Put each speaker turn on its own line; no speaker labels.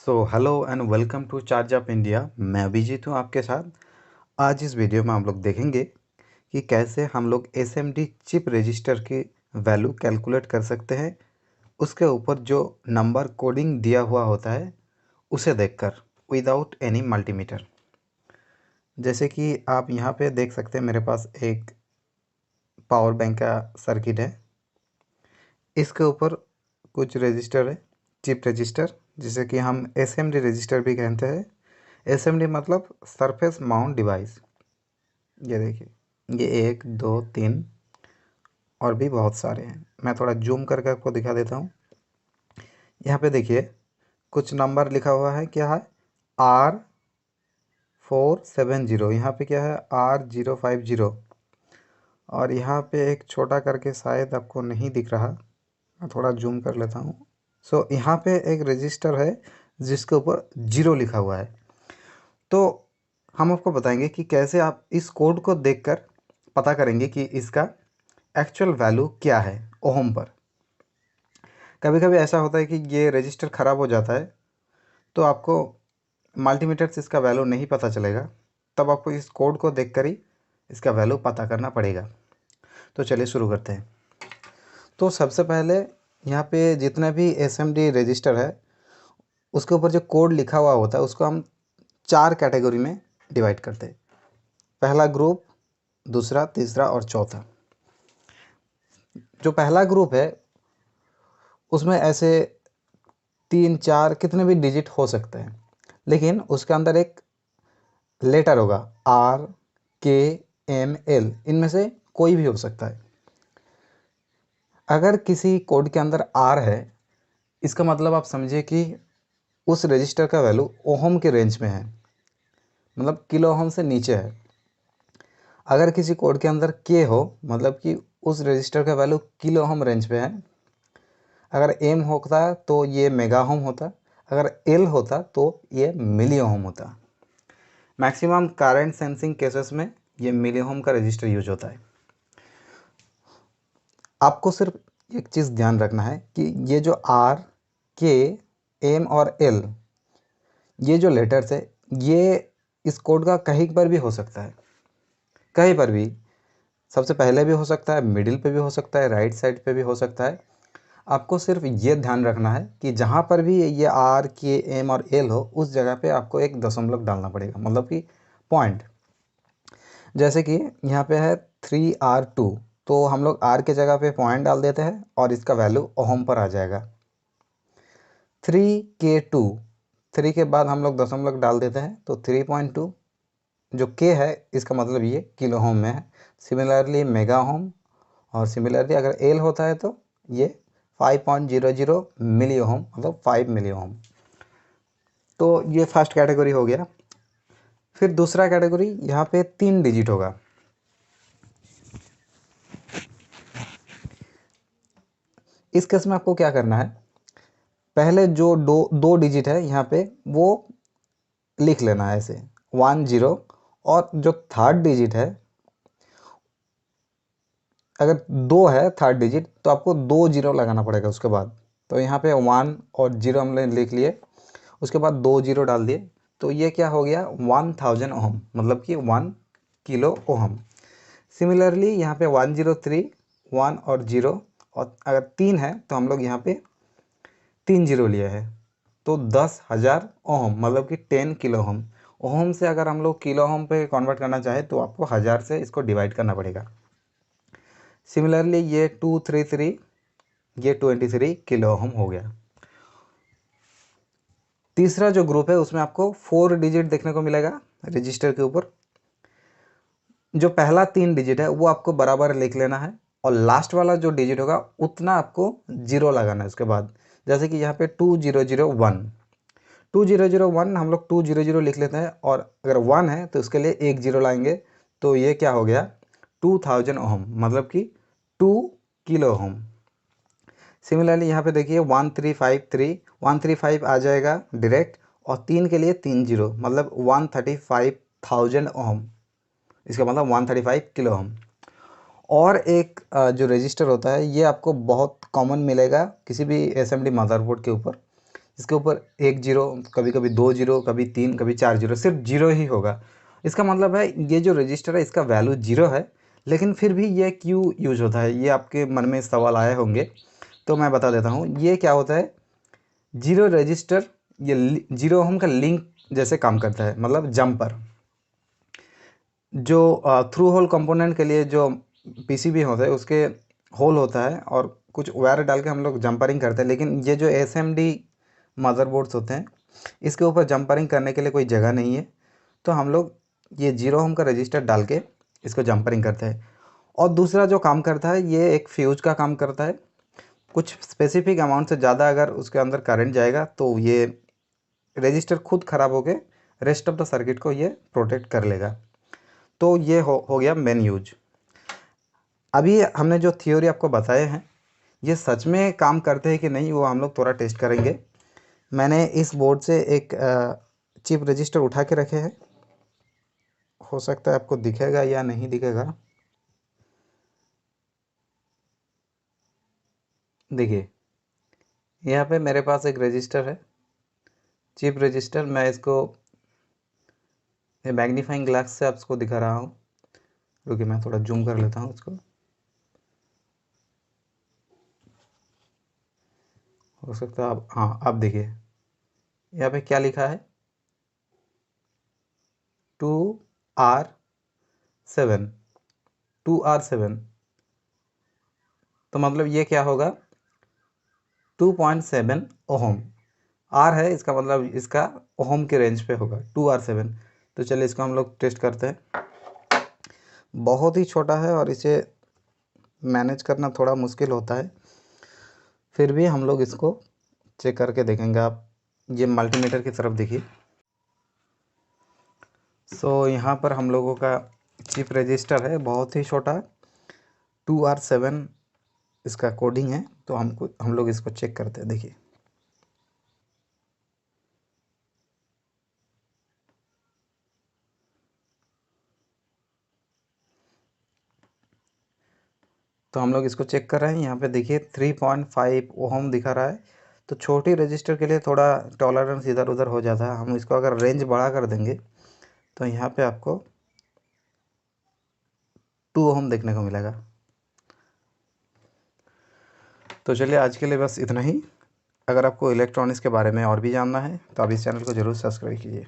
Hello and welcome to charge of India. मैं अभिजीत हूँ आपके साथ। आज इस वीडियो में हम लोग देखेंगे कि कैसे हम लोग एसएमडी चिप रजिस्टर की वैल्यू कैलकुलेट कर सकते हैं। उसके ऊपर जो नंबर कोडिंग दिया हुआ होता है उसे देखकर विदाउट एनी मल्टीमीटर। जैसे कि आप यहाँ पे देख सकते हैं, मेरे पास एक पावर बैंक का सर्किट है। इसके ऊपर कुछ रजिस्टर है, चिप रजिस्टर, जिसे कि हम एसएमडी रजिस्टर भी कहते हैं। एसएमडी मतलब सरफेस माउंट डिवाइस। ये देखिए, ये 1 2 3 और भी बहुत सारे हैं। मैं थोड़ा जूम करके आपको दिखा देता हूँ। यहाँ पे देखिए कुछ नंबर लिखा हुआ है, क्या है, R470। यहाँ पे क्या है, R050। और यहाँ पे एक छोटा करके शायद आपको नहीं दिख रहा, मैं थोड़ा जूम कर लेता हूँ। यहाँ पे एक रजिस्टर है जिसके ऊपर 0 लिखा हुआ है। तो हम आपको बताएंगे कि कैसे आप इस कोड को देखकर पता करेंगे कि इसका एक्चुअल वैल्यू क्या है ओहम पर। कभी कभी ऐसा होता है कि ये रजिस्टर ख़राब हो जाता है, तो आपको मल्टीमीटर से इसका वैल्यू नहीं पता चलेगा। तब आपको इस कोड को देखकर ही इसका वैल्यू पता करना पड़ेगा। तो चलिए शुरू करते हैं। तो सबसे पहले यहाँ पे जितना भी एसएमडी रजिस्टर है उसके ऊपर जो कोड लिखा हुआ होता है उसको हम 4 कैटेगरी में डिवाइड करते हैं। पहला ग्रुप, दूसरा, तीसरा और चौथा। जो पहला ग्रुप है उसमें ऐसे 3 4 कितने भी डिजिट हो सकते हैं, लेकिन उसके अंदर एक लेटर होगा, R, K, M, L, इनमें से कोई भी हो सकता है। अगर किसी कोड के अंदर R है, इसका मतलब आप समझिए कि उस रजिस्टर का वैल्यू ओहम के रेंज में है, मतलब किलो ओहम से नीचे है। अगर किसी कोड के अंदर K हो, मतलब कि उस रजिस्टर का वैल्यू किलो ओहम रेंज पे है। अगर M होता तो ये मेगा ओहम होता, अगर L होता तो ये मिली ओहम होता। मैक्सिमम करंट सेंसिंग केसेस में ये मिली ओहम का रजिस्टर यूज होता है। आपको सिर्फ एक चीज़ ध्यान रखना है कि ये जो R, K, M और L, ये जो लेटर्स है, ये इस कोड का कहीं पर भी हो सकता है, कहीं पर भी। सबसे पहले भी हो सकता है, मिडिल पे भी हो सकता है, राइट साइड पे भी हो सकता है। आपको सिर्फ ये ध्यान रखना है कि जहाँ पर भी ये R, K, M और L हो उस जगह पे आपको एक दशमलव डालना पड़ेगा, मतलब कि पॉइंट। जैसे कि यहाँ पे है 3R2, तो हम लोग R के जगह पे पॉइंट डाल देते हैं और इसका वैल्यू ओहम पर आ जाएगा। 3K2, 3 के बाद हम लोग दशमलव डाल देते हैं तो 3.2। जो K है इसका मतलब ये किलो ओहम में है। सिमिलरली मेगा ओहम, और सिमिलरली अगर L होता है तो ये 5.00 मिली ओहम, मतलब 5 मिली ओहम। तो ये फर्स्ट कैटेगरी हो गया। फिर दूसरा कैटेगरी, यहाँ पे 3 डिजिट होगा। इस केस में आपको क्या करना है, पहले जो दो डिजिट है यहाँ पे वो लिख लेना है ऐसे 10, और जो थर्ड डिजिट है, अगर 2 है थर्ड डिजिट तो आपको 2 जीरो लगाना पड़ेगा उसके बाद। तो यहाँ पे 1 और 0 हमने लिख लिए, उसके बाद 2 जीरो डाल दिए, तो ये क्या हो गया, 1000 ओहम, मतलब कि 1 किलो ओहम। सिमिलरली यहाँ पे 103, 1 और 0, और अगर 3 है तो हम लोग यहाँ पे 3 जीरो लिए हैं, तो 10,000 ओहम, मतलब कि 10 किलो ओहम। ओहम से अगर हम लोग किलो ओहम पे कन्वर्ट करना चाहें तो आपको 1000 से इसको डिवाइड करना पड़ेगा। सिमिलरली ये 233, ये 23 किलो ओहम हो गया। तीसरा जो ग्रुप है उसमें आपको 4 डिजिट देखने को मिलेगा रजिस्टर के ऊपर। जो पहला 3 डिजिट है वो आपको बराबर लिख लेना है, और लास्ट वाला जो डिजिट होगा उतना आपको जीरो लगाना है उसके बाद। जैसे कि यहाँ पे 2001, 2001 हम लोग 200 लिख लेते हैं, और अगर 1 है तो उसके लिए 1 जीरो लाएंगे, तो ये क्या हो गया, 2000 ओहम, मतलब कि 2 किलो ओहम। सिमिलरली यहाँ पे देखिए 1353, 135 आ जाएगा डायरेक्ट, और 3 के लिए 3 जीरो, मतलब 135,000 ओहम, इसका मतलब 135 किलो ओहम। और एक जो रजिस्टर होता है ये आपको बहुत कॉमन मिलेगा किसी भी एसएमडी मदरबोर्ड के ऊपर, इसके ऊपर 1 जीरो, कभी कभी 2 जीरो, कभी 3, कभी 4 जीरो, सिर्फ जीरो ही होगा। इसका मतलब है ये जो रजिस्टर है इसका वैल्यू जीरो है, लेकिन फिर भी ये क्यों यूज होता है, ये आपके मन में सवाल आए होंगे। तो मैं बता देता हूँ ये क्या होता है। जीरो रजिस्टर ये जीरो ओम का लिंक जैसे काम करता है, मतलब जंपर जो थ्रू होल कंपोनेंट के लिए जो पीसीबी होता है उसके होल होता है और कुछ वायर डाल के हम लोग जंपरिंग करते हैं। लेकिन ये जो एसएमडी मदरबोर्ड्स होते हैं इसके ऊपर जंपरिंग करने के लिए कोई जगह नहीं है, तो हम लोग ये जीरो ओम का रजिस्टर डाल के इसको जंपरिंग करते हैं। और दूसरा जो काम करता है ये एक फ्यूज का काम करता है। कुछ स्पेसिफिक अमाउंट से ज़्यादा अगर उसके अंदर करंट जाएगा तो ये रजिस्टर खुद ख़राब होके रेस्ट ऑफ द सर्किट को ये प्रोटेक्ट कर लेगा। तो ये हो गया मेन यूज। अभी हमने जो थ्योरी आपको बताए हैं ये सच में काम करते हैं कि नहीं वो हम लोग थोड़ा टेस्ट करेंगे। मैंने इस बोर्ड से एक चिप रजिस्टर उठा के रखे हैं, हो सकता है आपको दिखेगा या नहीं दिखेगा। देखिए यहाँ पे मेरे पास एक रजिस्टर है, चिप रजिस्टर। मैं इसको मैग्नीफाइंग ग्लास से आपको दिखा रहा हूँ, क्योंकि मैं थोड़ा जूम कर लेता हूँ इसको। हो सकता है आप, हाँ आप देखिए यहाँ पे क्या लिखा है, 2R7, 2R7। तो मतलब ये क्या होगा, 2.7 ओहम। आर है इसका मतलब इसका ओहम के रेंज पे होगा 2R7। तो चलिए इसको हम लोग टेस्ट करते हैं। बहुत ही छोटा है और इसे मैनेज करना थोड़ा मुश्किल होता है, फिर भी हम लोग इसको चेक करके देखेंगे। आप ये मल्टीमीटर की तरफ देखिए। सो यहाँ पर हम लोगों का चिप रजिस्टर है, बहुत ही छोटा 2R7 इसका कोडिंग है। तो हम लोग इसको चेक करते हैं, देखिए। तो हम लोग इसको चेक कर रहे हैं, यहाँ पे देखिए 3.5 ओहम दिखा रहा है। तो छोटी रजिस्टर के लिए थोड़ा टॉलरेंस इधर उधर हो जाता है। हम इसको अगर रेंज बढ़ा कर देंगे तो यहाँ पे आपको 2 ओहम देखने को मिलेगा। तो चलिए आज के लिए बस इतना ही। अगर आपको इलेक्ट्रॉनिक्स के बारे में और भी जानना है तो आप इस चैनल को ज़रूर सब्सक्राइब कीजिए।